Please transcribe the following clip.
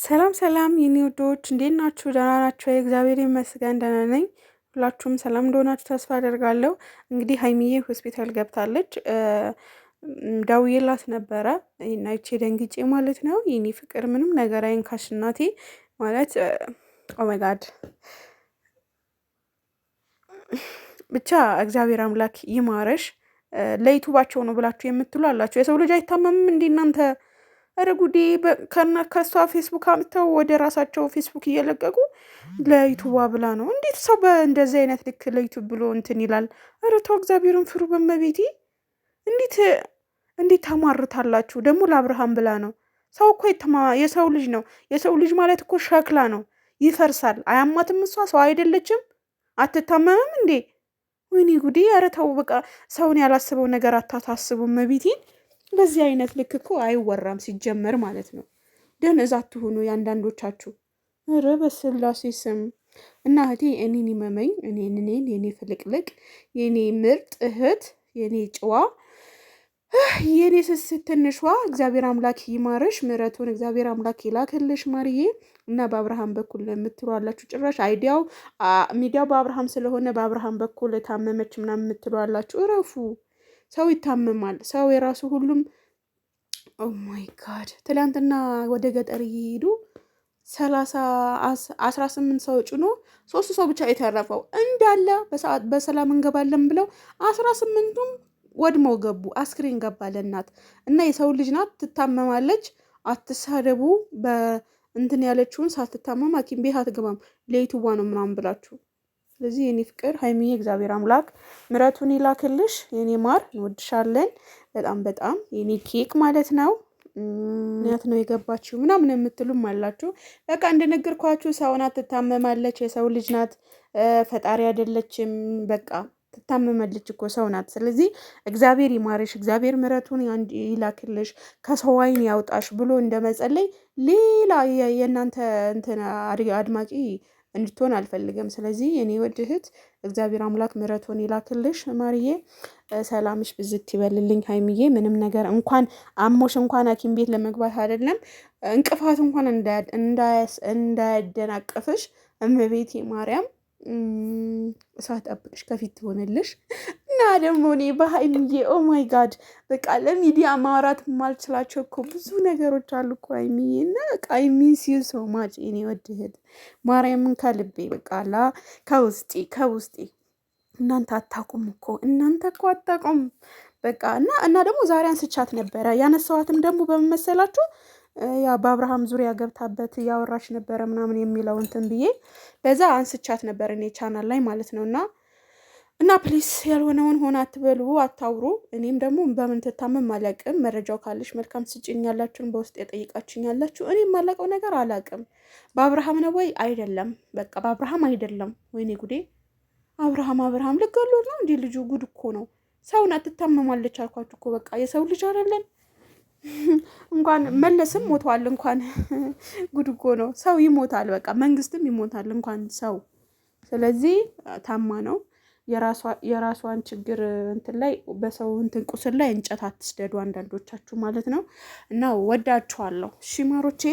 ሰላም ሰላም የኔ ውዶች እንዴት ናችሁ? ደህና ናችሁ? እግዚአብሔር ይመስገን ደህና ነኝ። ሁላችሁም ሰላም እንደሆናችሁ ተስፋ አደርጋለሁ። እንግዲህ ሀይሚዬ ሆስፒታል ገብታለች። ደውዬላት ነበረ አይቼ ደንግጬ ማለት ነው። የኔ ፍቅር ምንም ነገር አይንካሽ እናቴ ማለት ኦማይ ጋድ ብቻ እግዚአብሔር አምላክ ይማረሽ። ለዩቱባቸው ነው ብላችሁ የምትሉ አላችሁ። የሰው ልጅ አይታመምም እንዴ እናንተ? ኧረ ጉዴ! ከሷ ፌስቡክ አምጥተው ወደ ራሳቸው ፌስቡክ እየለቀቁ ለዩቱባ ብላ ነው። እንዴት ሰው በእንደዚህ አይነት ልክ ለዩቱብ ብሎ እንትን ይላል? ኧረ ተው እግዚአብሔርን ፍሩ በመቤቴ። እንዴት እንዴት ታማርታላችሁ? ደግሞ ለአብርሃም ብላ ነው። ሰው እኮ የሰው ልጅ ነው። የሰው ልጅ ማለት እኮ ሸክላ ነው፣ ይፈርሳል። አያማትም? እሷ ሰው አይደለችም? አትታመምም እንዴ? ወይኔ ጉዴ! ኧረ ተው በቃ ሰውን ያላስበው ነገር አታታስቡ መቤቴን። በዚህ አይነት ልክ እኮ አይወራም ሲጀመር ማለት ነው። ደነዝ አትሁኑ የአንዳንዶቻችሁ። ኧረ በስላሴ ስም እና እህቴ እኔን ይመመኝ፣ እኔን የኔ ፍልቅልቅ፣ የኔ ምርጥ እህት፣ የኔ ጨዋ፣ የኔ ስስት ትንሿ እግዚአብሔር አምላክ ይማረሽ፣ ምሕረቱን እግዚአብሔር አምላክ ይላክልሽ ማርዬ። እና በአብርሃም በኩል የምትሉ አላችሁ። ጭራሽ ሚዲያው በአብርሃም ስለሆነ በአብርሃም በኩል ታመመች ምናምን የምትሉ አላችሁ። እረፉ። ሰው ይታመማል። ሰው የራሱ ሁሉም ኦማይ ጋድ ትላንትና ወደ ገጠር እየሄዱ 18 ሰው ጭኖ 3 ሰው ብቻ የተረፈው እንዳለ በሰላም እንገባለን ብለው 18ቱም ወድመው ገቡ። አስክሬን ገባ ለእናት እና የሰው ልጅ ናት፣ ትታመማለች። አትሳደቡ። በእንትን ያለችውን ሳትታመም ሐኪም ቤት አትገባም ለዩቱባ ነው ምናምን ብላችሁ። ስለዚህ የኔ ፍቅር ሀይሚዬ እግዚአብሔር አምላክ ምሕረቱን ይላክልሽ። የኔ ማር እንወድሻለን በጣም በጣም የኔ ኬክ ማለት ነው። ምክንያት ነው የገባችው ምናምን የምትሉም አላችሁ። በቃ እንደነገርኳችሁ ሰው ናት፣ ትታመማለች። የሰው ልጅ ናት፣ ፈጣሪ አይደለችም። በቃ ትታመማለች እኮ ሰው ናት። ስለዚህ እግዚአብሔር ይማርሽ፣ እግዚአብሔር ምሕረቱን ይላክልሽ፣ ከሰው ዓይን ያውጣሽ ብሎ እንደመጸለይ ሌላ የእናንተ እንትን አድማቂ እንድትሆን አልፈልግም። ስለዚህ የኔ ውድ እህት እግዚአብሔር አምላክ ምሕረቱን ይላክልሽ ማርዬ። ሰላምሽ ብዝት ይበልልኝ ሀይሚዬ። ምንም ነገር እንኳን አሞሽ እንኳን ሐኪም ቤት ለመግባት አይደለም እንቅፋት እንኳን እንዳያደናቅፍሽ እመቤቴ ማርያም እሳት ጠብቅሽ ከፊት ትሆንልሽ። እና ደግሞ እኔ በሀይሚዬ ኦማይ ጋድ በቃ ለሚዲያ ማውራት ማልችላቸው እኮ ብዙ ነገሮች አሉ እኮ ሀይሚዬ። እና በቃ ሚስ ዩ ሶ ማች እኔ ወድ እህት ማርያምን ከልቤ በቃ ከውስጤ እናንተ አታውቁም እኮ እናንተ እኮ አታውቁም በቃ። እና ደግሞ ዛሬ አንስቻት ነበረ። ያነሳዋትም ደግሞ በመመሰላችሁ ያ በአብርሃም ዙሪያ ገብታበት እያወራች ነበረ ምናምን የሚለው እንትን ብዬ በዛ አንስቻት ነበር እኔ ቻናል ላይ ማለት ነው። እና ፕሊስ ያልሆነውን ሆነ አትበሉ፣ አታውሩ። እኔም ደግሞ በምን ትታመም አላውቅም። መረጃው ካለሽ መልካም ስጭኝ ያላችሁን በውስጥ የጠይቃችሁኝ ያላችሁ። እኔም የማላውቀው ነገር አላውቅም። በአብርሃም ነው ወይ አይደለም? በቃ በአብርሃም አይደለም። ወይኔ ጉዴ! አብርሃም ልገሎት ነው እንዲህ ልጁ። ጉድ እኮ ነው። ሰውን አትታመማለች አልኳችሁ እኮ በቃ የሰው ልጅ አይደለን። እንኳን መለስም ሞቷል። እንኳን ጉድ እኮ ነው። ሰው ይሞታል፣ በቃ መንግስትም ይሞታል እንኳን ሰው። ስለዚህ ታማ ነው። የራሷን ችግር እንትን ላይ በሰው እንትን ቁስል ላይ እንጨት አትስደዱ አንዳንዶቻችሁ ማለት ነው። እና ወዳችኋለሁ። እሺ ማሮቼ።